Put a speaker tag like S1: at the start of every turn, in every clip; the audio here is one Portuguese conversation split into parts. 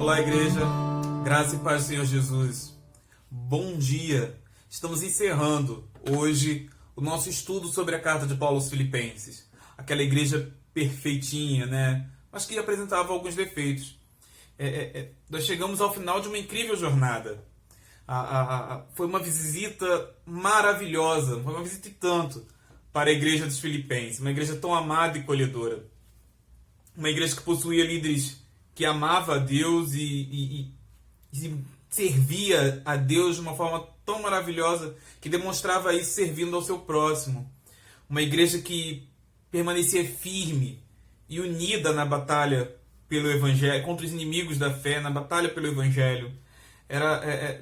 S1: Olá, igreja, graça e paz do Senhor Jesus. Bom dia! Estamos encerrando hoje o nosso estudo sobre a carta de Paulo aos Filipenses. Aquela igreja perfeitinha, né? Mas que apresentava alguns defeitos. Nós chegamos ao final de uma incrível jornada. Foi uma visita maravilhosa, foi uma visita e tanto para a igreja dos Filipenses. Uma igreja tão amada e colhedora. Uma igreja que possuía líderes que amava a Deus e servia a Deus de uma forma tão maravilhosa que demonstrava isso servindo ao seu próximo. Uma igreja que permanecia firme e unida na batalha pelo Evangelho, contra os inimigos da fé, na batalha pelo Evangelho. Era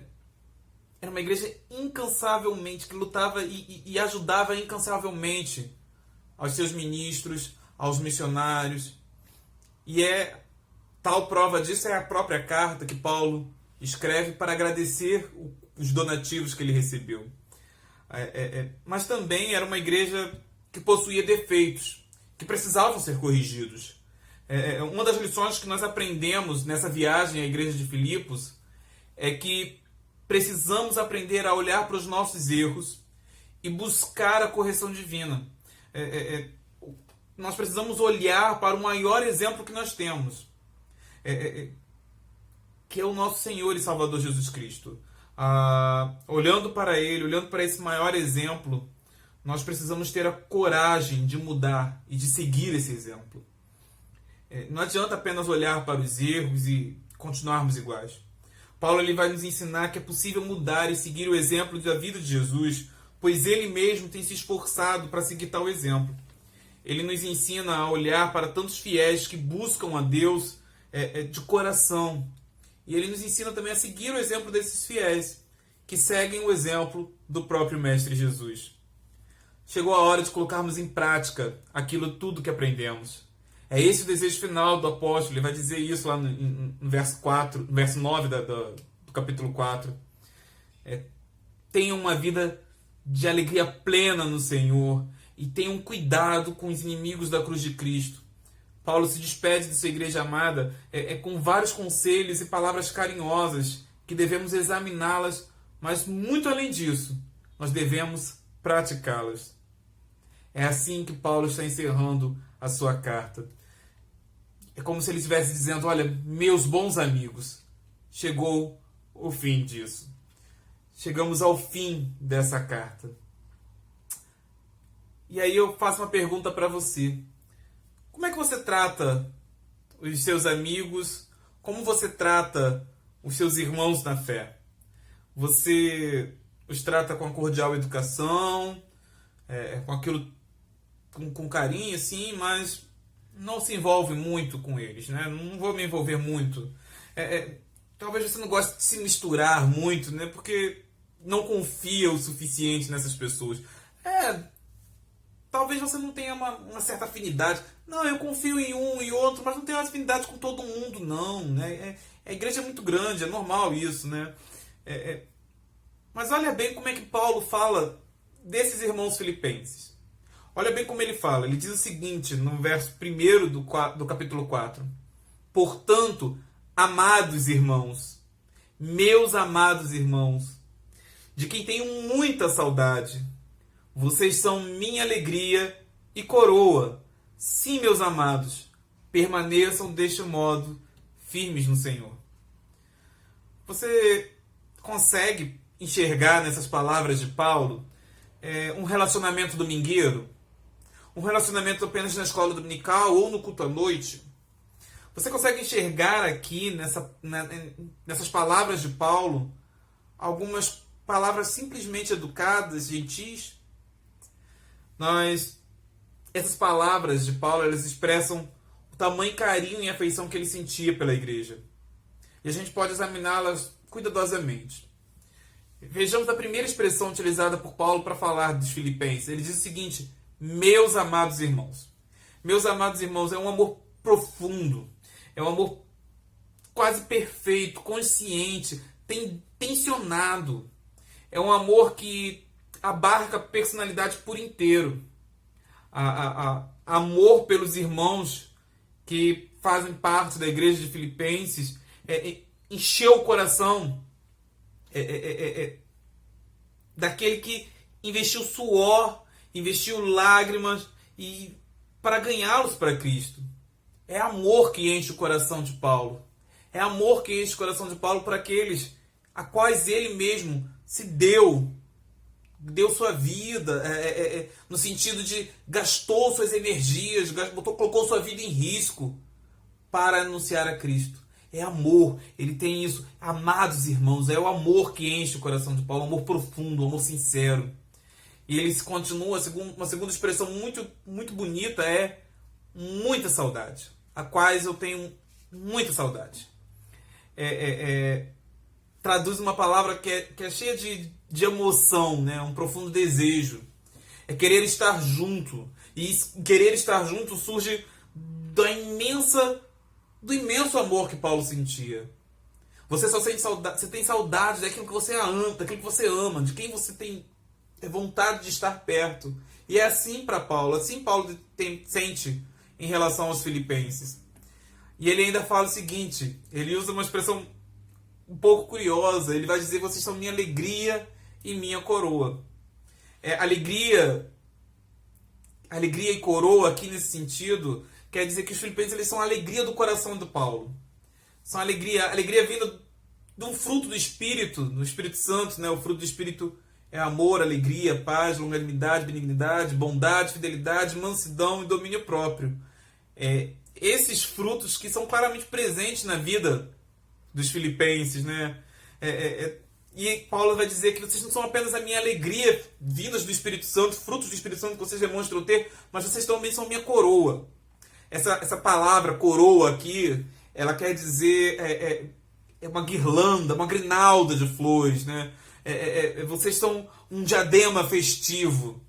S1: uma igreja incansavelmente, que lutava e ajudava incansavelmente aos seus ministros, aos missionários. E tal prova disso é a própria carta que Paulo escreve para agradecer os donativos que ele recebeu. Mas também era uma igreja que possuía defeitos, que precisavam ser corrigidos. Uma das lições que nós aprendemos nessa viagem à igreja de Filipos é que precisamos aprender a olhar para os nossos erros e buscar a correção divina. Nós precisamos olhar para o maior exemplo que nós temos, que é o nosso Senhor e Salvador Jesus Cristo. Olhando para Ele, olhando para esse maior exemplo, nós precisamos ter a coragem de mudar e de seguir esse exemplo. Não adianta apenas olhar para os erros e continuarmos iguais. Paulo ele vai nos ensinar que é possível mudar e seguir o exemplo da vida de Jesus, pois Ele mesmo tem se esforçado para seguir tal exemplo. Ele nos ensina a olhar para tantos fiéis que buscam a Deus de coração. E Ele nos ensina também a seguir o exemplo desses fiéis, que seguem o exemplo do próprio Mestre Jesus. Chegou a hora de colocarmos em prática aquilo tudo que aprendemos. É esse o desejo final do apóstolo. Ele vai dizer isso lá no verso 4, verso 9 do capítulo 4. Tenham uma vida de alegria plena no Senhor e tenham cuidado com os inimigos da cruz de Cristo. Paulo se despede de sua igreja amada com vários conselhos e palavras carinhosas que devemos examiná-las, mas muito além disso, nós devemos praticá-las. É assim que Paulo está encerrando a sua carta. É como se ele estivesse dizendo: olha, meus bons amigos, chegou o fim disso. Chegamos ao fim dessa carta. E aí eu faço uma pergunta para você. Como é que você trata os seus amigos? Como você trata os seus irmãos na fé? Você os trata com a cordial educação, com aquilo com carinho, sim, mas não se envolve muito com eles, né? Não vou me envolver muito. Talvez você não goste de se misturar muito, né? Porque não confia o suficiente nessas pessoas. Talvez você não tenha uma certa afinidade. Não, eu confio em um e outro, mas não tenho afinidade com todo mundo, não. Né? A igreja é muito grande, é normal isso, né? Mas olha bem como é que Paulo fala desses irmãos filipenses. Olha bem como ele fala. Ele diz o seguinte, no verso 1 do capítulo 4. Portanto, amados irmãos, meus amados irmãos, de quem tenho muita saudade, vocês são minha alegria e coroa. Sim, meus amados, permaneçam deste modo firmes no Senhor. Você consegue enxergar nessas palavras de Paulo um relacionamento domingueiro? Um relacionamento apenas na escola dominical ou no culto à noite? Você consegue enxergar aqui nessas palavras de Paulo algumas palavras simplesmente educadas, gentis? Essas palavras de Paulo, elas expressam o tamanho carinho e afeição que ele sentia pela igreja. E a gente pode examiná-las cuidadosamente. Vejamos a primeira expressão utilizada por Paulo para falar dos filipenses. Ele diz o seguinte: meus amados irmãos. Meus amados irmãos, é um amor profundo. É um amor quase perfeito, consciente, tensionado. É um amor que abarca a personalidade por inteiro. Amor pelos irmãos que fazem parte da igreja de Filipenses encheu o coração daquele que investiu suor, investiu lágrimas e para ganhá-los para Cristo. É amor que enche o coração de Paulo. É amor que enche o coração de Paulo para aqueles a quais ele mesmo se deu sua vida, no sentido de gastou suas energias, colocou sua vida em risco para anunciar a Cristo. É amor, ele tem isso. Amados irmãos, é o amor que enche o coração de Paulo, amor profundo, amor sincero. E ele continua, uma segunda expressão muito, muito bonita é muita saudade, a quais eu tenho muita saudade. Traduz uma palavra que é cheia de emoção, né? Um profundo desejo. É querer estar junto. E querer estar junto surge do imenso amor que Paulo sentia. Você só sente saudade, você tem saudade daquilo que você ama, de quem você tem vontade de estar perto. E é assim para Paulo, assim Paulo sente em relação aos filipenses. E ele ainda fala o seguinte, ele usa uma expressão um pouco curiosa, ele vai dizer: vocês são minha alegria e minha coroa. Alegria e coroa aqui nesse sentido quer dizer que os filipenses eles são a alegria do coração de Paulo. São alegria vinda de um fruto do Espírito, do Espírito Santo, né? O fruto do Espírito é amor, alegria, paz, longanimidade, benignidade, bondade, fidelidade, mansidão e domínio próprio. Esses frutos que são claramente presentes na vida dos filipenses, né? E Paulo vai dizer que vocês não são apenas a minha alegria, vindas do Espírito Santo, frutos do Espírito Santo que vocês demonstram ter, mas vocês também são minha coroa. Essa palavra coroa aqui, ela quer dizer é uma guirlanda, uma grinalda de flores, né? Vocês são um diadema festivo.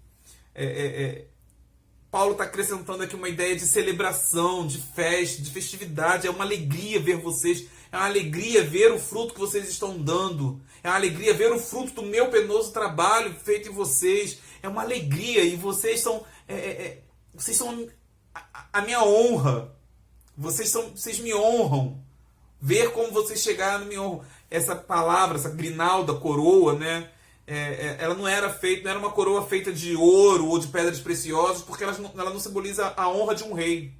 S1: Paulo está acrescentando aqui uma ideia de celebração, de festa, de festividade. É uma alegria ver vocês. É uma alegria ver o fruto que vocês estão dando. É uma alegria ver o fruto do meu penoso trabalho feito em vocês. É uma alegria. E vocês são a minha honra. Vocês me honram. Ver como vocês chegaram me honram. Essa palavra, essa grinalda, coroa, né? Ela não era uma coroa feita de ouro ou de pedras preciosas, porque ela não simboliza a honra de um rei.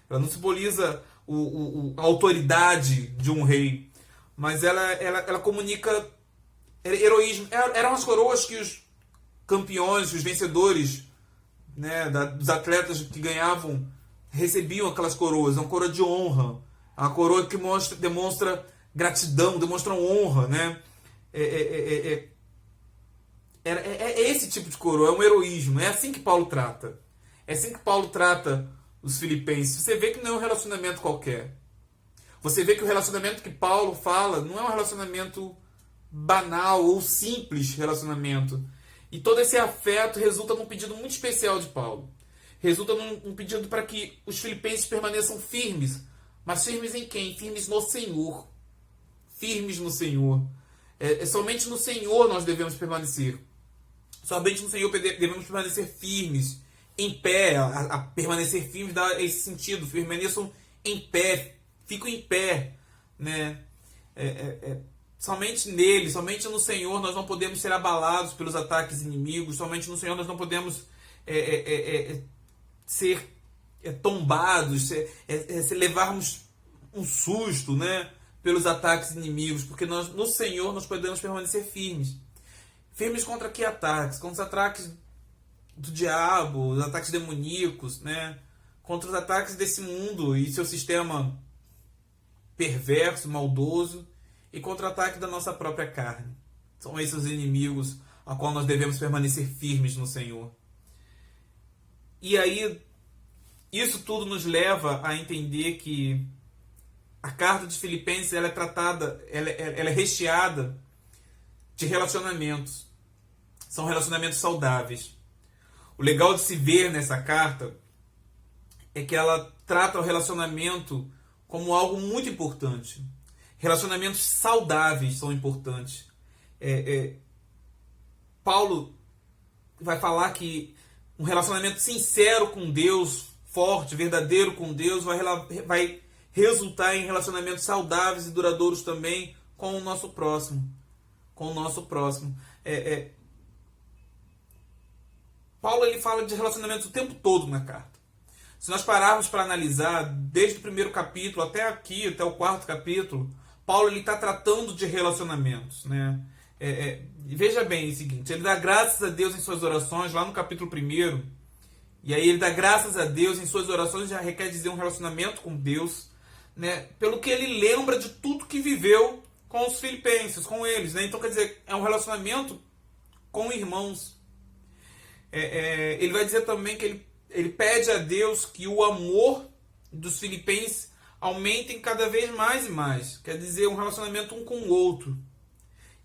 S1: Ela não simboliza a autoridade de um rei. Mas ela comunica heroísmo. Eram as coroas que os campeões, os vencedores, né, dos atletas que ganhavam, recebiam aquelas coroas. É uma coroa de honra. É uma coroa que demonstra gratidão, demonstra honra, né? É esse tipo de coroa, é um heroísmo. É assim que Paulo trata. É assim que Paulo trata os filipenses. Você vê que não é um relacionamento qualquer. Você vê que o relacionamento que Paulo fala não é um relacionamento banal ou simples relacionamento. E todo esse afeto resulta num pedido muito especial de Paulo. Resulta num pedido para que os filipenses permaneçam firmes. Mas firmes em quem? Firmes no Senhor. Firmes no Senhor. Somente no Senhor nós devemos permanecer. Somente no Senhor devemos permanecer firmes, em pé. A permanecer firmes dá esse sentido. Permaneçam em pé. Fico em pé. Né? Somente nele, somente no Senhor nós não podemos ser abalados pelos ataques inimigos. Somente no Senhor nós não podemos ser tombados, se levarmos um susto, né, pelos ataques inimigos, porque no Senhor nós podemos permanecer firmes. Firmes contra que ataques? Contra os ataques do diabo, os ataques demoníacos, né? Contra os ataques desse mundo e seu sistema perverso, maldoso, e contra o ataque da nossa própria carne. São esses os inimigos a qual nós devemos permanecer firmes no Senhor. E aí, isso tudo nos leva a entender que a carta de Filipenses ela é tratada, ela é recheada de relacionamentos. São relacionamentos saudáveis. O legal de se ver nessa carta é que ela trata o relacionamento como algo muito importante. Relacionamentos saudáveis são importantes. Paulo vai falar que um relacionamento sincero com Deus, forte, verdadeiro com Deus, vai resultar em relacionamentos saudáveis e duradouros também com o nosso próximo. Com o nosso próximo. Paulo ele fala de relacionamentos o tempo todo na carta. Se nós pararmos para analisar, desde o primeiro capítulo até aqui, até o quarto capítulo, Paulo está tratando de relacionamentos. Né? Veja bem o seguinte, ele dá graças a Deus em suas orações, lá no capítulo 1, e aí ele dá graças a Deus em suas orações, já requer dizer um relacionamento com Deus, né? Pelo que ele lembra de tudo que viveu com os filipenses, com eles. Né? Então, quer dizer, é um relacionamento com irmãos. Ele vai dizer também que ele pede a Deus que o amor dos filipenses aumentem cada vez mais e mais. Quer dizer, um relacionamento um com o outro.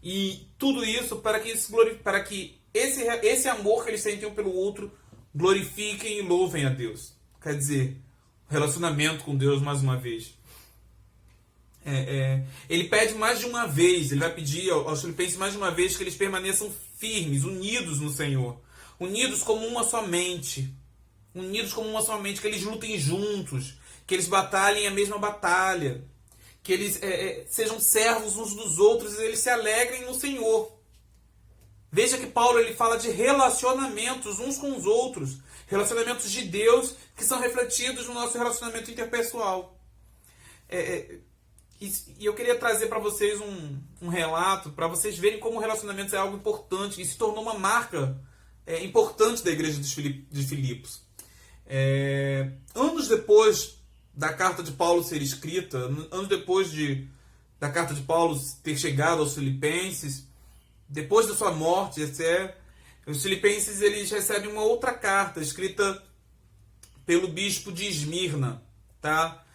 S1: E tudo isso para que esse amor que eles sentem um pelo outro glorifiquem e louvem a Deus. Quer dizer, relacionamento com Deus mais uma vez. Ele pede mais de uma vez, ele vai pedir aos filipenses mais de uma vez que eles permaneçam firmes, unidos no Senhor. Unidos como uma só mente. Unidos como uma só mente, que eles lutem juntos, que eles batalhem a mesma batalha, que eles sejam servos uns dos outros e eles se alegrem no Senhor. Veja que Paulo ele fala de relacionamentos uns com os outros, relacionamentos de Deus que são refletidos no nosso relacionamento interpessoal. E eu queria trazer para vocês um relato, para vocês verem como relacionamentos é algo importante e se tornou uma marca importante da igreja de Filipos. Anos depois da carta de Paulo ser escrita, anos depois da carta de Paulo ter chegado aos filipenses, depois da sua morte, etc., os filipenses eles recebem uma outra carta escrita pelo bispo de Esmirna, tá?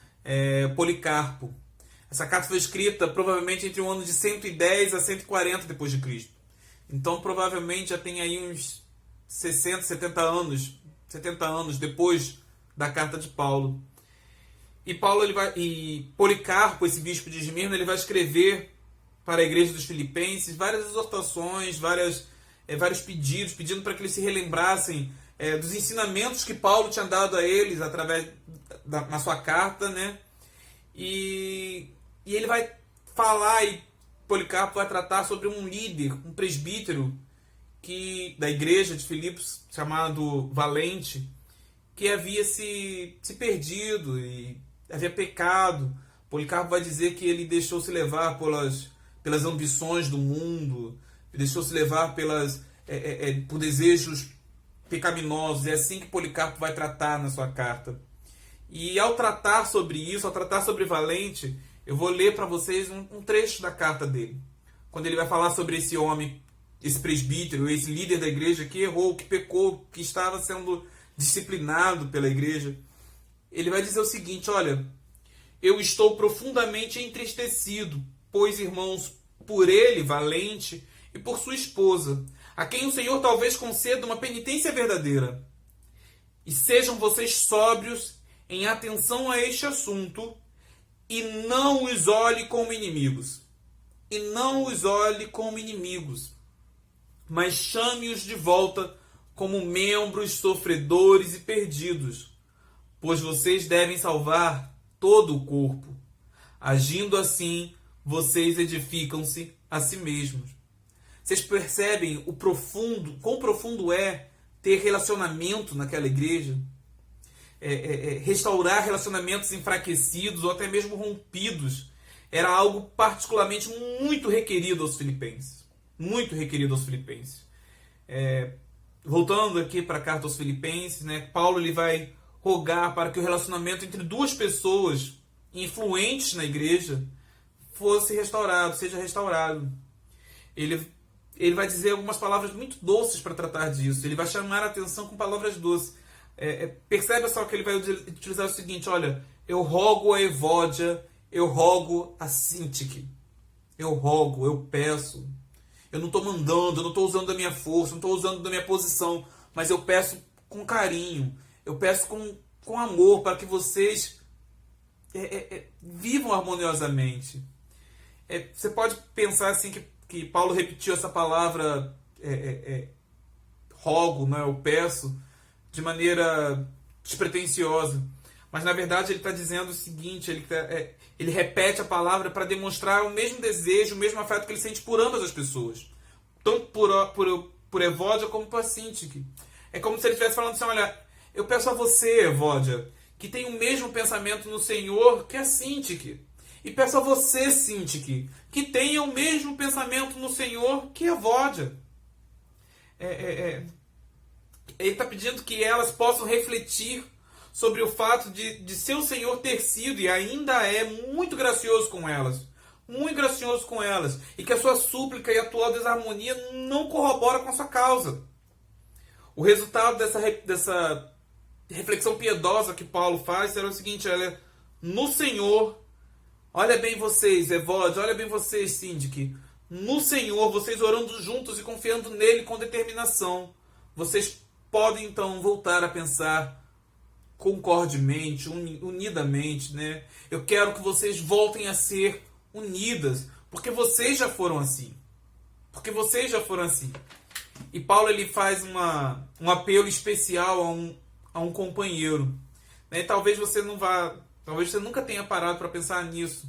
S1: Policarpo. Essa carta foi escrita provavelmente entre o ano de 110 a 140 depois de Cristo. Então provavelmente já tem aí uns 60, 70 anos depois da carta de Paulo. E Policarpo, esse bispo de Esmirna, ele vai escrever para a igreja dos filipenses várias exortações, vários pedidos, pedindo para que eles se relembrassem dos ensinamentos que Paulo tinha dado a eles através na sua carta, né? E ele vai falar, e Policarpo vai tratar sobre um líder, um presbítero da igreja de Filipos, chamado Valente, que havia se perdido e havia pecado. Policarpo vai dizer que ele deixou-se levar pelas ambições do mundo, deixou-se levar por desejos pecaminosos. É assim que Policarpo vai tratar na sua carta. E ao tratar sobre isso, ao tratar sobre Valente, eu vou ler para vocês um trecho da carta dele. Quando ele vai falar sobre esse homem, esse presbítero, esse líder da igreja que errou, que pecou, que estava sendo disciplinado pela igreja, ele vai dizer o seguinte: olha, eu estou profundamente entristecido, pois, irmãos, por ele, Valente, e por sua esposa, a quem o Senhor talvez conceda uma penitência verdadeira. E sejam vocês sóbrios em atenção a este assunto, e não os olhe como inimigos. E não os olhe como inimigos, mas chame-os de volta como membros sofredores e perdidos, pois vocês devem salvar todo o corpo. Agindo assim, vocês edificam-se a si mesmos. Vocês percebem quão profundo é ter relacionamento naquela igreja? Restaurar relacionamentos enfraquecidos ou até mesmo rompidos era algo particularmente muito requerido aos filipenses. Muito requerido aos filipenses. Voltando aqui para a carta aos filipenses, né, Paulo ele vai rogar para que o relacionamento entre duas pessoas influentes na igreja seja restaurado. Ele vai dizer algumas palavras muito doces para tratar disso. Ele vai chamar a atenção com palavras doces. Percebe só que ele vai utilizar o seguinte: olha, eu rogo a Evódia, eu rogo a Sintique. Eu rogo, eu peço. Eu não estou mandando, eu não estou usando da minha força, não estou usando da minha posição, mas eu peço com carinho, eu peço com amor para que vocês vivam harmoniosamente. Você pode pensar assim que Paulo repetiu essa palavra rogo, né, eu peço, de maneira despretensiosa. Mas na verdade ele está dizendo o seguinte, ele repete a palavra para demonstrar o mesmo desejo, o mesmo afeto que ele sente por ambas as pessoas. Tanto por Evódia como por Sintique. É como se ele estivesse falando assim, olha, eu peço a você, Evódia, que tenha o mesmo pensamento no Senhor que a Sintique. E peço a você, Sintique, que tenha o mesmo pensamento no Senhor que Evódia. Ele está pedindo que elas possam refletir sobre o fato de seu Senhor ter sido e ainda é muito gracioso com elas. Muito gracioso com elas. E que a sua súplica e atual desarmonia não corrobora com a sua causa. O resultado dessa reflexão piedosa que Paulo faz era o seguinte, olha, no Senhor, olha bem vocês, Evódia, olha bem vocês, Sintique, no Senhor, vocês orando juntos e confiando nele com determinação, vocês podem então voltar a pensar concordemente, unidamente, né? Eu quero que vocês voltem a ser unidas, porque vocês já foram assim. Porque vocês já foram assim. E Paulo ele faz um apelo especial a um companheiro. Né? E talvez você nunca tenha parado para pensar nisso.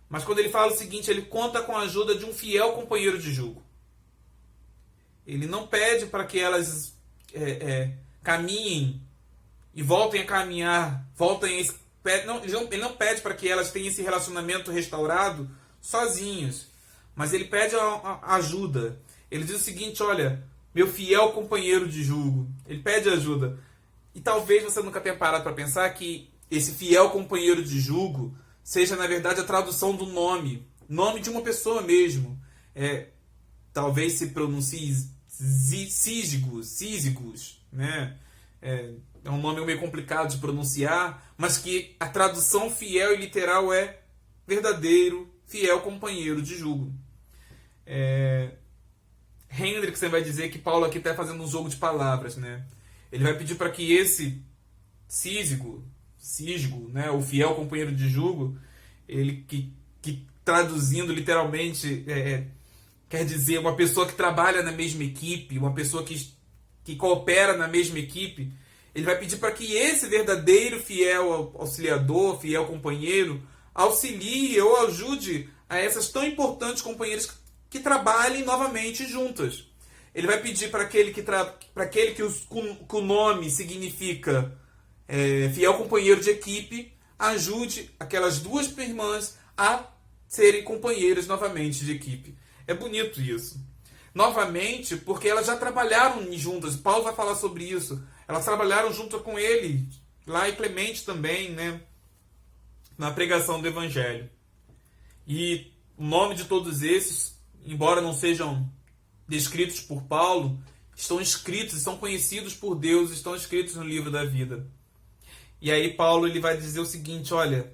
S1: Mas quando ele fala o seguinte, ele conta com a ajuda de um fiel companheiro de jugo. Ele não pede para que elas caminhem e voltem a caminhar, ele não pede para que elas tenham esse relacionamento restaurado sozinhos, mas ele pede ajuda. Ele diz o seguinte, olha, meu fiel companheiro de jugo, ele pede ajuda. E talvez você nunca tenha parado para pensar que esse fiel companheiro de jugo seja, na verdade, a tradução do nome de uma pessoa mesmo. Talvez se pronuncie Sísigos, né? É um nome meio complicado de pronunciar, mas que a tradução fiel e literal é verdadeiro, fiel companheiro de jugo. Hendrickson vai dizer que Paulo aqui está fazendo um jogo de palavras, né? Ele vai pedir para que esse Sísigo, né, o fiel companheiro de jugo, ele que traduzindo literalmente quer dizer uma pessoa que trabalha na mesma equipe, uma pessoa que coopera na mesma equipe. Ele vai pedir para que esse verdadeiro fiel auxiliador, fiel companheiro, auxilie ou ajude a essas tão importantes companheiras que trabalhem novamente juntas. Ele vai pedir para aquele que o nome significa fiel companheiro de equipe, ajude aquelas duas irmãs a serem companheiras novamente de equipe. É bonito isso. Novamente, porque elas já trabalharam juntas. Paulo vai falar sobre isso. Elas trabalharam junto com ele, lá em Clemente também, né? Na pregação do Evangelho. E o nome de todos esses, embora não sejam descritos por Paulo, estão escritos, são conhecidos por Deus, estão escritos no livro da vida. E aí Paulo ele vai dizer o seguinte, olha,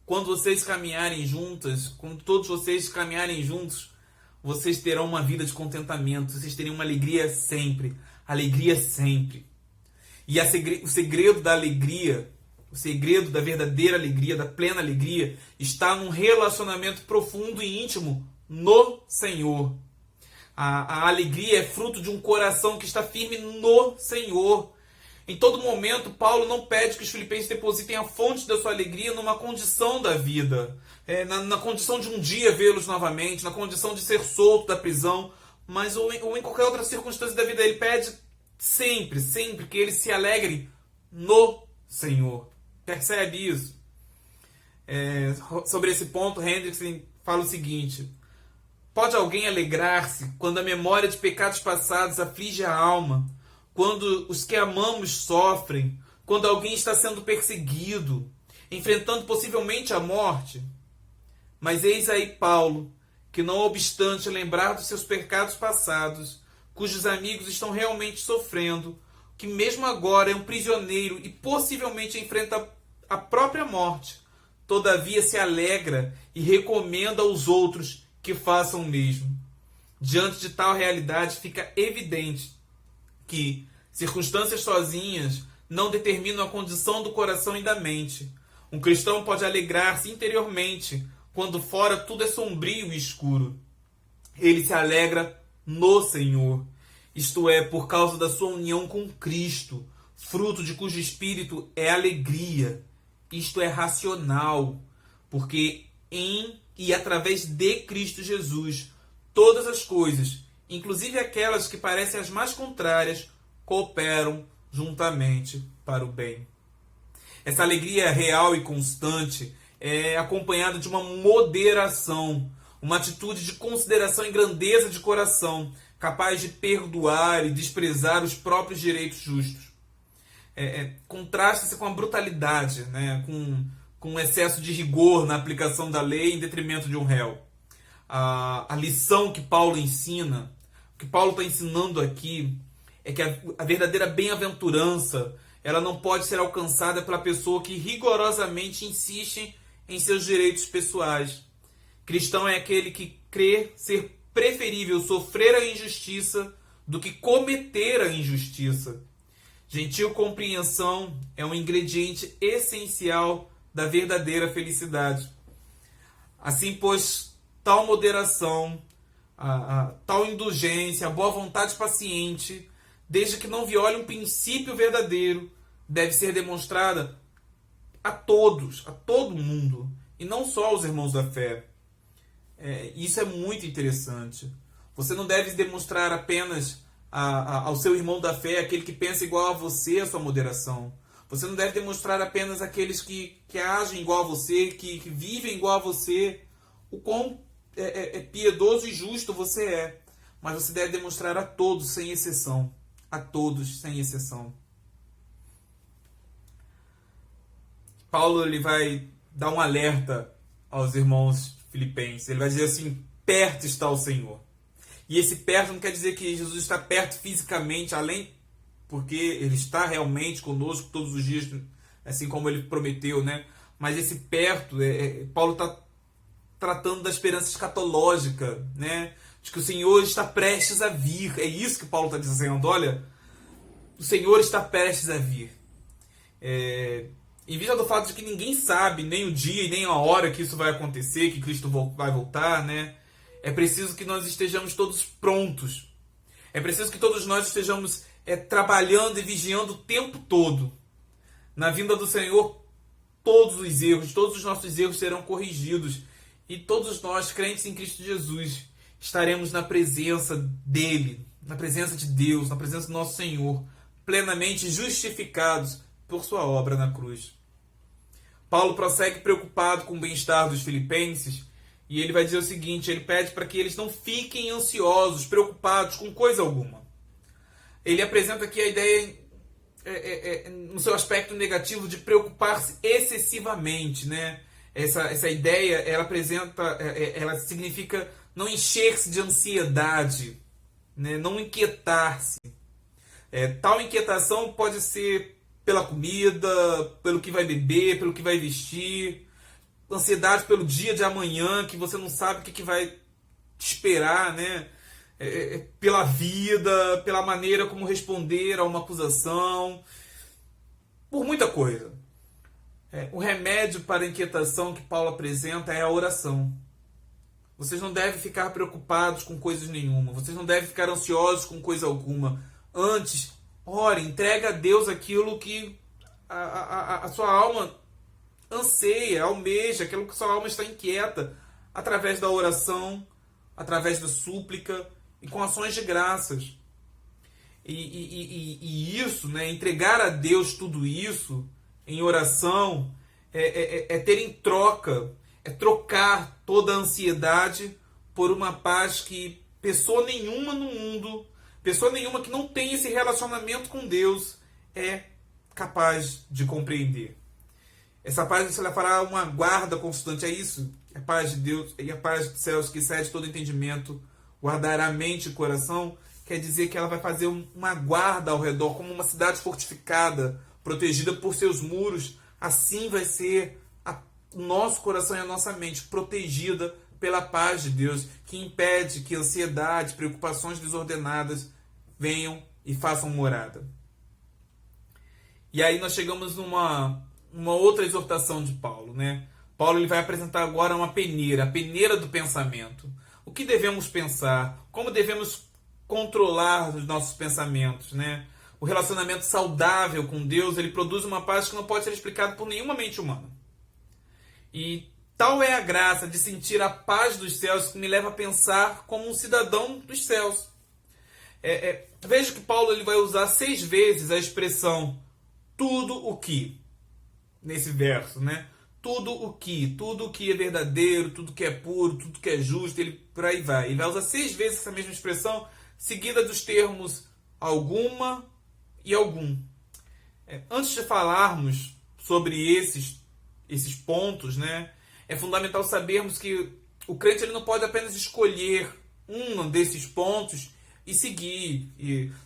S1: quando vocês caminharem juntas, quando todos vocês caminharem juntos, vocês terão uma vida de contentamento, vocês terão uma alegria sempre. Alegria sempre. E o segredo da alegria, o segredo da verdadeira alegria, da plena alegria, está num relacionamento profundo e íntimo no Senhor. A alegria é fruto de um coração que está firme no Senhor. Em todo momento, Paulo não pede que os filipenses depositem a fonte da sua alegria numa condição da vida, na condição de um dia vê-los novamente, na condição de ser solto da prisão, mas ou em qualquer outra circunstância da vida. Ele pede sempre que eles se alegrem no Senhor. Percebe isso? Sobre esse ponto, Hendrickson fala o seguinte: pode alguém alegrar-se quando a memória de pecados passados aflige a alma, quando os que amamos sofrem, quando alguém está sendo perseguido, enfrentando possivelmente a morte? Mas eis aí Paulo, que não obstante lembrar dos seus pecados passados, cujos amigos estão realmente sofrendo, que mesmo agora é um prisioneiro e possivelmente enfrenta a própria morte, todavia se alegra e recomenda aos outros que façam o mesmo. Diante de tal realidade, fica evidente que circunstâncias sozinhas não determinam a condição do coração e da mente. Um cristão pode alegrar-se interiormente quando fora tudo é sombrio e escuro. Ele se alegra no Senhor, isto é, por causa da sua união com Cristo, fruto de cujo espírito é alegria. Isto é racional, porque em e através de Cristo Jesus, todas as coisas, inclusive aquelas que parecem as mais contrárias, cooperam juntamente para o bem. Essa alegria real e constante é acompanhada de uma moderação, uma atitude de consideração e grandeza de coração, capaz de perdoar e desprezar os próprios direitos justos. Contrasta-se com a brutalidade, né? com um excesso de rigor na aplicação da lei em detrimento de um réu. A lição que Paulo ensina, o que Paulo está ensinando aqui, é que a verdadeira bem-aventurança ela não pode ser alcançada pela pessoa que rigorosamente insiste em seus direitos pessoais. Cristão é aquele que crê ser preferível sofrer a injustiça do que cometer a injustiça. Gentil compreensão é um ingrediente essencial da verdadeira felicidade. Assim, pois, tal moderação, tal indulgência, a boa vontade paciente, desde que não viole um princípio verdadeiro, deve ser demonstrada a todos, a todo mundo, e não só aos irmãos da fé. Isso é muito interessante. Você não deve demonstrar apenas ao seu irmão da fé, aquele que pensa igual a você, a sua moderação. Você não deve demonstrar apenas àqueles que agem igual a você, que vivem igual a você, o quão piedoso e justo você é. Mas você deve demonstrar a todos, sem exceção. A todos, sem exceção. Paulo ele vai dar um alerta aos irmãos filipenses. Ele vai dizer assim: perto está o Senhor. E esse perto não quer dizer que Jesus está perto fisicamente, além, porque ele está realmente conosco todos os dias, assim como ele prometeu, né? Mas esse perto, Paulo está tratando da esperança escatológica, né? De que o Senhor está prestes a vir. É isso que Paulo está dizendo. Olha, o Senhor está prestes a vir. Em vista do fato de que ninguém sabe nem o dia e nem a hora que isso vai acontecer, que Cristo vai voltar, né? É preciso que nós estejamos todos prontos. É preciso que todos nós estejamos trabalhando e vigiando o tempo todo. Na vinda do Senhor, todos os nossos erros serão corrigidos. E todos nós, crentes em Cristo Jesus, estaremos na presença dele, na presença de Deus, na presença do nosso Senhor, plenamente justificados por sua obra na cruz. Paulo prossegue preocupado com o bem-estar dos filipenses, e ele vai dizer o seguinte: ele pede para que eles não fiquem ansiosos, preocupados com coisa alguma. Ele apresenta aqui a ideia, no seu aspecto negativo, de preocupar-se excessivamente, né? Essa ideia, ela significa não encher-se de ansiedade, né? Não inquietar-se. Tal inquietação pode ser pela comida, pelo que vai beber, pelo que vai vestir, ansiedade pelo dia de amanhã, que você não sabe o que vai te esperar, né? Pela vida, pela maneira como responder a uma acusação, por muita coisa. O remédio para a inquietação que Paulo apresenta é a oração. Vocês não devem ficar preocupados com coisas nenhuma. Vocês não devem ficar ansiosos com coisa alguma. Antes, ore, entregue a Deus aquilo que a sua alma anseia, almeja, aquilo que sua alma está inquieta, através da oração, através da súplica e com ações de graças. E isso, né, entregar a Deus tudo isso em oração, ter em troca, trocar toda a ansiedade por uma paz que pessoa nenhuma no mundo, pessoa nenhuma que não tem esse relacionamento com Deus é capaz de compreender. Essa paz ela fará uma guarda constante, é isso. A paz de Deus e a paz dos céus que excede todo entendimento guardará a mente e o coração. Quer dizer que ela vai fazer uma guarda ao redor, como uma cidade fortificada, protegida por seus muros. Assim vai ser o nosso coração e a nossa mente, protegida pela paz de Deus, que impede que ansiedade, preocupações desordenadas venham e façam morada. E aí nós chegamos numa outra exortação de Paulo, né? Paulo ele vai apresentar agora uma peneira, a peneira do pensamento. O que devemos pensar? Como devemos controlar os nossos pensamentos, né? o relacionamento saudável com Deus, ele produz uma paz que não pode ser explicada por nenhuma mente humana. E tal é a graça de sentir a paz dos céus que me leva a pensar como um cidadão dos céus. Veja que Paulo ele vai usar 6 vezes a expressão tudo o que, nesse verso, né? Tudo o que é verdadeiro, tudo que é puro, tudo que é justo, ele por aí vai. Ele vai usar 6 vezes essa mesma expressão, seguida dos termos alguma e algum. Antes de falarmos sobre esses pontos, né, é fundamental sabermos que o crente ele não pode apenas escolher um desses pontos e seguir.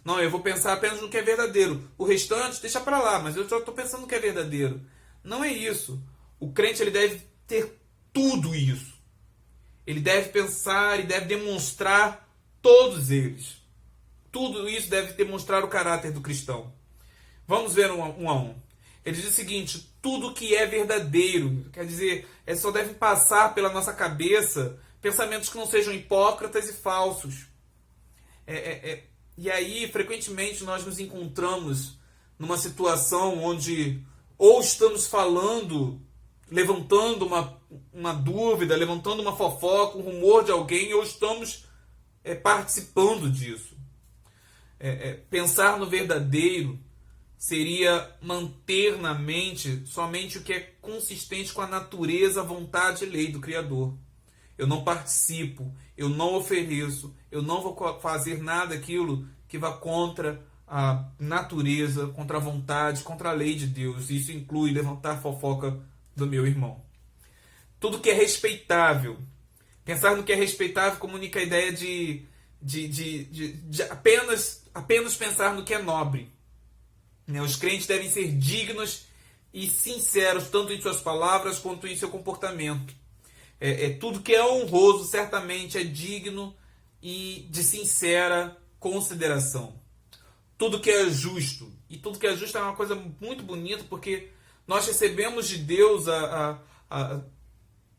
S1: Não, eu vou pensar apenas no que é verdadeiro. O restante deixa para lá, mas eu só estou pensando no que é verdadeiro. Não é isso. O crente ele deve ter tudo isso. Ele deve pensar e deve demonstrar todos eles. Tudo isso deve demonstrar o caráter do cristão. Vamos ver um a um. Ele diz o seguinte: tudo que é verdadeiro, quer dizer, só deve passar pela nossa cabeça pensamentos que não sejam hipócritas e falsos. E aí, frequentemente, nós nos encontramos numa situação onde ou estamos falando, levantando uma dúvida, levantando uma fofoca, um rumor de alguém, ou estamos participando disso. Pensar no verdadeiro seria manter na mente somente o que é consistente com a natureza, a vontade e lei do Criador. Eu não participo, eu não ofereço, eu não vou fazer nada daquilo que vá contra a natureza, contra a vontade, contra a lei de Deus. Isso inclui levantar fofoca do meu irmão. Tudo que é respeitável. Pensar no que é respeitável comunica a ideia de apenas pensar no que é nobre. Os crentes devem ser dignos e sinceros, tanto em suas palavras quanto em seu comportamento. Tudo que é honroso certamente é digno e de sincera consideração. Tudo que é justo. E tudo que é justo é uma coisa muito bonita, porque nós recebemos de Deus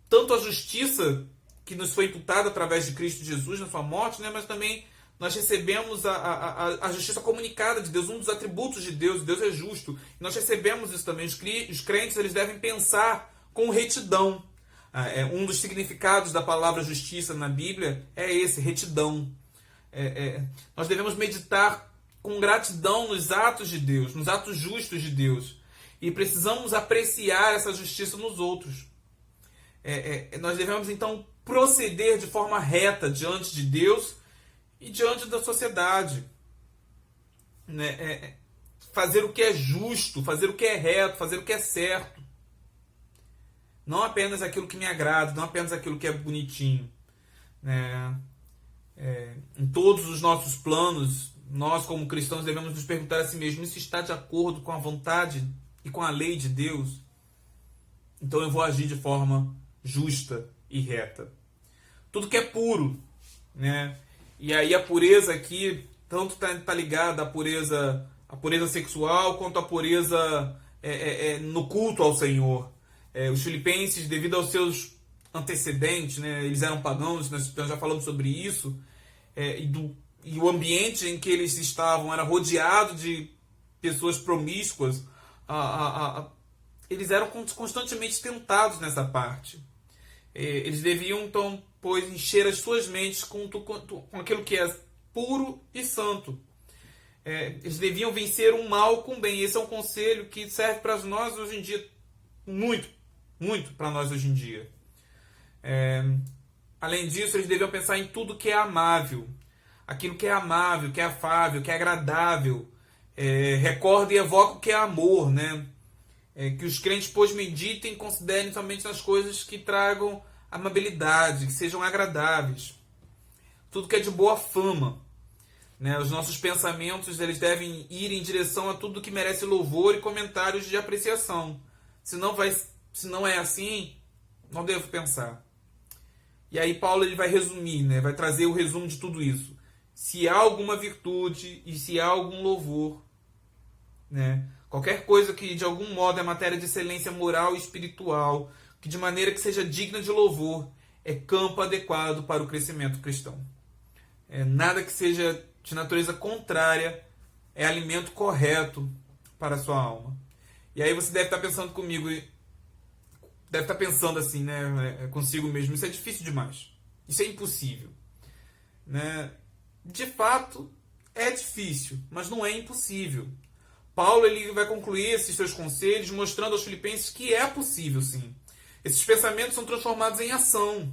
S1: tanto a justiça que nos foi imputada através de Cristo Jesus na sua morte, né, mas também nós recebemos a justiça comunicada de Deus, um dos atributos de Deus. Deus é justo. E nós recebemos isso também. Os crentes eles devem pensar com retidão. Um dos significados da palavra justiça na Bíblia é esse, retidão. Nós devemos meditar com gratidão nos atos de Deus, nos atos justos de Deus. E precisamos apreciar essa justiça nos outros. Nós devemos, então, proceder de forma reta diante de Deus e diante da sociedade. Fazer o que é justo, fazer o que é reto, fazer o que é certo. Não apenas aquilo que me agrada, não apenas aquilo que é bonitinho. Em todos os nossos planos, nós como cristãos devemos nos perguntar a si mesmos: isso está de acordo com a vontade e com a lei de Deus? Então eu vou agir de forma justa e reta. Tudo que é puro, né? E aí a pureza aqui tanto está ligada à pureza sexual quanto à pureza no culto ao Senhor. Os filipenses, devido aos seus antecedentes, né, eles eram pagãos, nós já falamos sobre isso, e o ambiente em que eles estavam era rodeado de pessoas promíscuas. Eles eram constantemente tentados nessa parte. Eles deviam, então, pois, encher as suas mentes com aquilo que é puro e santo. Eles deviam vencer o mal com o bem. Esse é um conselho que serve para nós hoje em dia, muito, muito para nós hoje em dia. Além disso, eles deviam pensar em tudo que é amável. Aquilo que é amável, que é afável, que é agradável. Recorda e evoca o que é amor, né? Que os crentes, pois, meditem e considerem somente nas coisas que tragam amabilidade, que sejam agradáveis. Tudo que é de boa fama. Né? Os nossos pensamentos eles devem ir em direção a tudo que merece louvor e comentários de apreciação. Se não é assim, não devo pensar. E aí Paulo ele vai resumir, né? Vai trazer o resumo de tudo isso. Se há alguma virtude e se há algum louvor, né? Qualquer coisa que de algum modo é matéria de excelência moral e espiritual, que de maneira que seja digna de louvor, é campo adequado para o crescimento cristão. Nada que seja de natureza contrária é alimento correto para a sua alma. E aí você deve estar pensando comigo, deve estar pensando assim, né, consigo mesmo, isso é difícil demais, isso é impossível, né? De fato, é difícil, mas não é impossível. Paulo ele vai concluir esses seus conselhos mostrando aos filipenses que é possível, sim. Esses pensamentos são transformados em ação.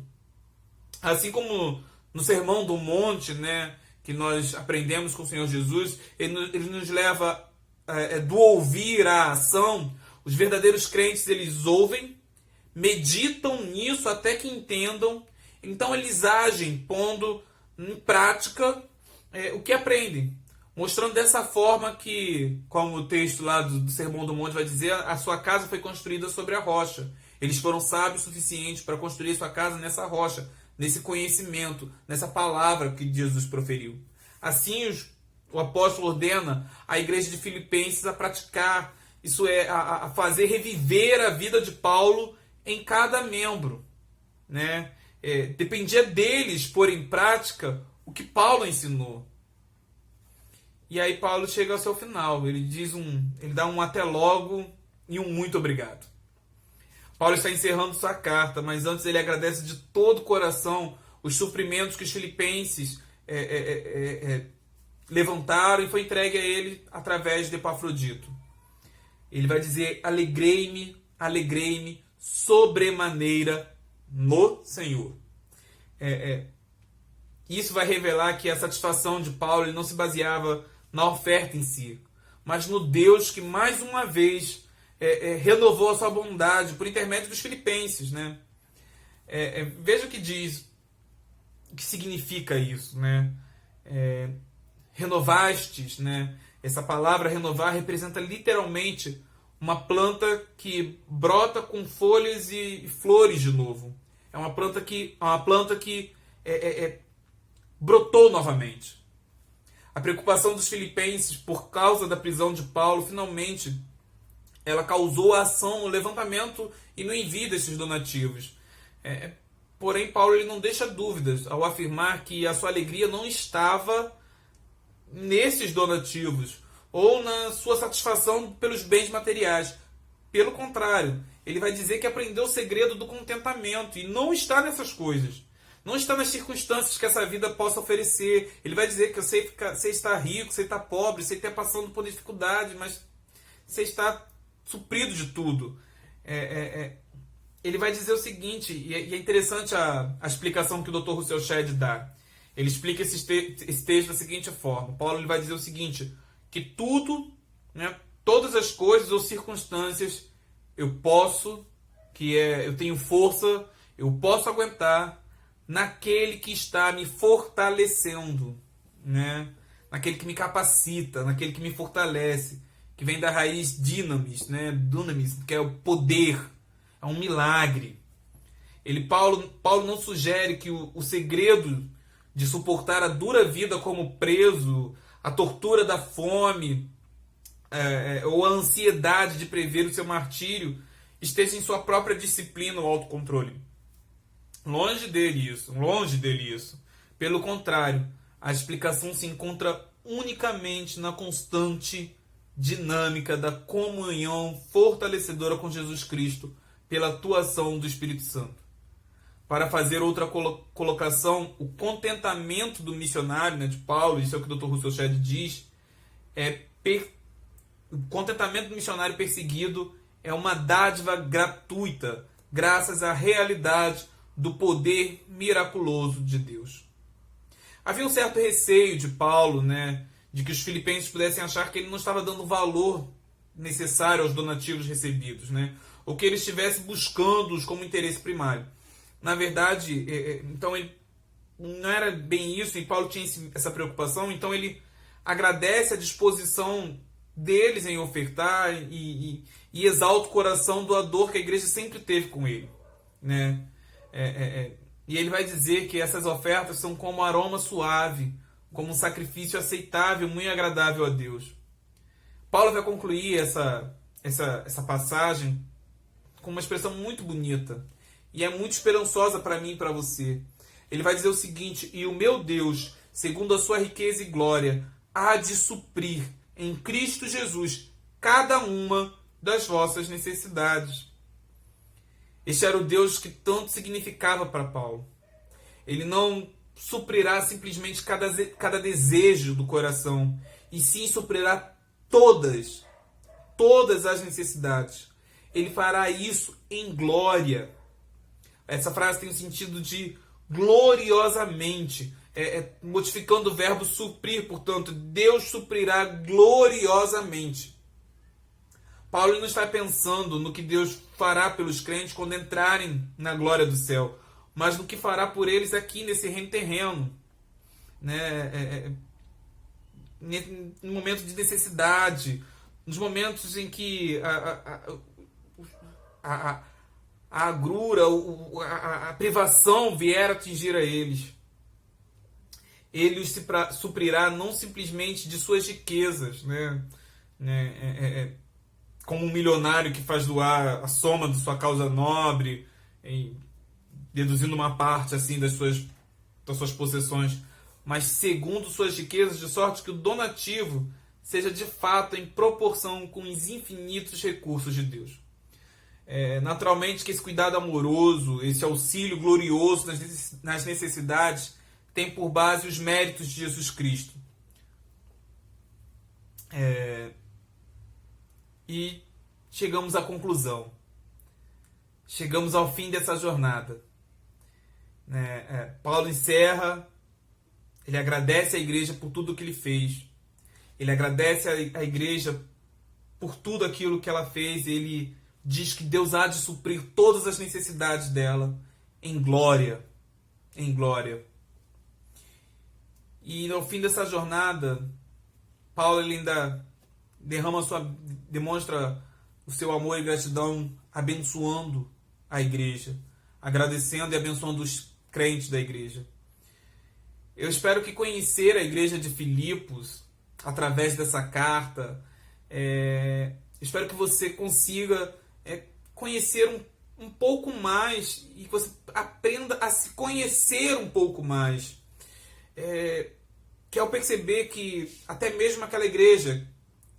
S1: Assim como no Sermão do Monte, né, que nós aprendemos com o Senhor Jesus, ele nos leva do ouvir à ação. Os verdadeiros crentes, eles ouvem, meditam nisso até que entendam, então eles agem pondo em prática o que aprendem. Mostrando dessa forma que, como o texto lá do Sermão do Monte vai dizer, a sua casa foi construída sobre a rocha. Eles foram sábios o suficiente para construir sua casa nessa rocha, nesse conhecimento, nessa palavra que Jesus proferiu. Assim, o apóstolo ordena a igreja de Filipenses a praticar, isso é, a fazer reviver a vida de Paulo em cada membro, né? Dependia deles pôr em prática o que Paulo ensinou. E aí Paulo chega ao seu final. Ele dá um até logo e um muito obrigado. Paulo está encerrando sua carta, mas antes ele agradece de todo o coração os sofrimentos que os filipenses levantaram e foi entregue a ele através de Epafrodito. Ele vai dizer: alegrei-me sobremaneira no Senhor. Isso vai revelar que a satisfação de Paulo ele não se baseava na oferta em si, mas no Deus que mais uma vez renovou a sua bondade por intermédio dos filipenses, né? Veja o que diz, o que significa isso, né? Renovastes, né? Essa palavra renovar representa literalmente uma planta que brota com folhas e flores de novo. É uma planta que brotou novamente. A preocupação dos filipenses por causa da prisão de Paulo, finalmente, ela causou a ação, o levantamento e no envio desses donativos. Porém, Paulo ele não deixa dúvidas ao afirmar que a sua alegria não estava nesses donativos ou na sua satisfação pelos bens materiais. Pelo contrário, ele vai dizer que aprendeu o segredo do contentamento e não está nessas coisas. Não está nas circunstâncias que essa vida possa oferecer. Ele vai dizer que você está rico, você está pobre, você está passando por dificuldade, mas você está suprido de tudo. Ele vai dizer o seguinte, e é interessante a explicação que o Dr. Russell Shedd dá. Ele explica esse texto da seguinte forma. Paulo ele vai dizer o seguinte, que tudo, né, todas as coisas ou circunstâncias eu tenho força, eu posso aguentar naquele que está me fortalecendo, né? Naquele que me capacita, naquele que me fortalece, que vem da raiz dynamis, né? Dunamis, que é o poder, é um milagre. Paulo não sugere que o segredo de suportar a dura vida como preso, a tortura da fome, ou a ansiedade de prever o seu martírio, esteja em sua própria disciplina ou autocontrole. Longe dele isso. Pelo contrário, a explicação se encontra unicamente na constante dinâmica da comunhão fortalecedora com Jesus Cristo pela atuação do Espírito Santo. Para fazer outra colocação, o contentamento do missionário, né, de Paulo, isso é o que o Dr. Russell Shedd diz, o contentamento do missionário perseguido é uma dádiva gratuita, graças à realidade do poder miraculoso de Deus. Havia um certo receio de Paulo, né, de que os filipenses pudessem achar que ele não estava dando o valor necessário aos donativos recebidos, né, ou que ele estivesse buscando-os como interesse primário. Na verdade, então ele não era bem isso, e Paulo tinha essa preocupação, então ele agradece a disposição deles em ofertar e exalta o coração doador que a igreja sempre teve com ele, né? E ele vai dizer que essas ofertas são como aroma suave, como um sacrifício aceitável, muito agradável a Deus. Paulo vai concluir essa passagem com uma expressão muito bonita e é muito esperançosa para mim e para você. Ele vai dizer o seguinte: e o meu Deus, segundo a sua riqueza e glória, há de suprir em Cristo Jesus cada uma das vossas necessidades. Este era o Deus que tanto significava para Paulo. Ele não suprirá simplesmente cada desejo do coração, e sim suprirá todas as necessidades. Ele fará isso em glória. Essa frase tem o sentido de gloriosamente, modificando o verbo suprir, portanto, Deus suprirá gloriosamente. Paulo não está pensando no que Deus fará pelos crentes quando entrarem na glória do céu, mas no que fará por eles aqui nesse reino terreno, né? No momento de necessidade, nos momentos em que a agrura, a privação vier atingir a eles. Ele os suprirá não simplesmente de suas riquezas, né? Como um milionário que faz doar a soma de sua causa nobre, deduzindo uma parte assim das suas possessões, mas segundo suas riquezas, de sorte que o donativo seja de fato em proporção com os infinitos recursos de Deus. Naturalmente que esse cuidado amoroso, esse auxílio glorioso nas necessidades, tem por base os méritos de Jesus Cristo. E chegamos à conclusão. Chegamos ao fim dessa jornada. Paulo encerra, ele agradece à igreja por tudo que ele fez. Ele agradece à igreja por tudo aquilo que ela fez. Ele diz que Deus há de suprir todas as necessidades dela em glória. Em glória. E no fim dessa jornada, Paulo ele ainda demonstra o seu amor e gratidão abençoando a igreja, agradecendo e abençoando os crentes da igreja. Eu espero que conhecer a igreja de Filipos através dessa carta, espero que você consiga conhecer um pouco mais e que você aprenda a se conhecer um pouco mais. Que ao perceber que até mesmo aquela igreja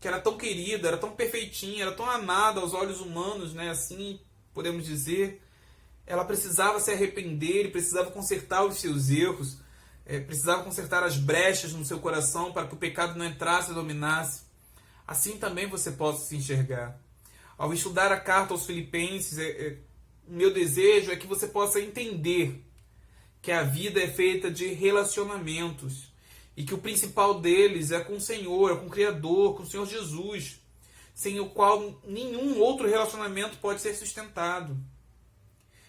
S1: que era tão querida, era tão perfeitinha, era tão amada aos olhos humanos, né, assim podemos dizer, ela precisava se arrepender, precisava consertar os seus erros, precisava consertar as brechas no seu coração para que o pecado não entrasse e dominasse. Assim também você possa se enxergar. Ao estudar a carta aos Filipenses, o meu desejo é que você possa entender que a vida é feita de relacionamentos e que o principal deles é com o Senhor, é com o Criador, com o Senhor Jesus, sem o qual nenhum outro relacionamento pode ser sustentado.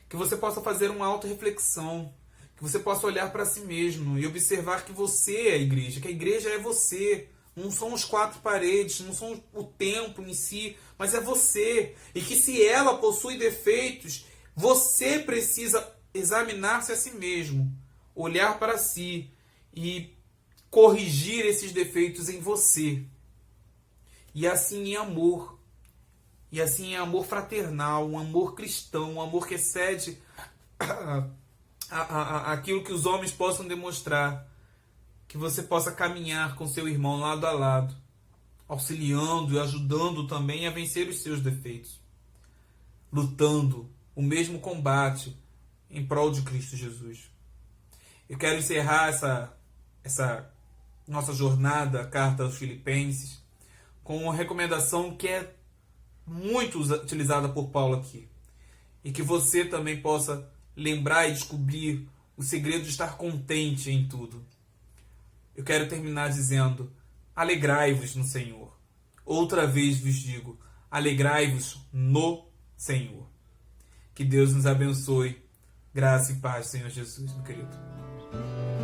S1: Que você possa fazer uma autorreflexão, que você possa olhar para si mesmo e observar que você é a igreja, que a igreja é você. Não são os quatro paredes, não são o templo em si, mas é você. E que se ela possui defeitos, você precisa examinar-se a si mesmo, olhar para si e corrigir esses defeitos em você. E assim em amor. E assim em amor fraternal, um amor cristão, um amor que excede aquilo que os homens possam demonstrar. Que você possa caminhar com seu irmão lado a lado, auxiliando e ajudando também a vencer os seus defeitos, lutando o mesmo combate em prol de Cristo Jesus. Eu quero encerrar essa nossa jornada, a carta aos Filipenses, com uma recomendação que é muito utilizada por Paulo aqui, e que você também possa lembrar e descobrir o segredo de estar contente em tudo. Eu quero terminar dizendo: alegrai-vos no Senhor. Outra vez vos digo, alegrai-vos no Senhor. Que Deus nos abençoe. Graça e paz, Senhor Jesus, meu querido.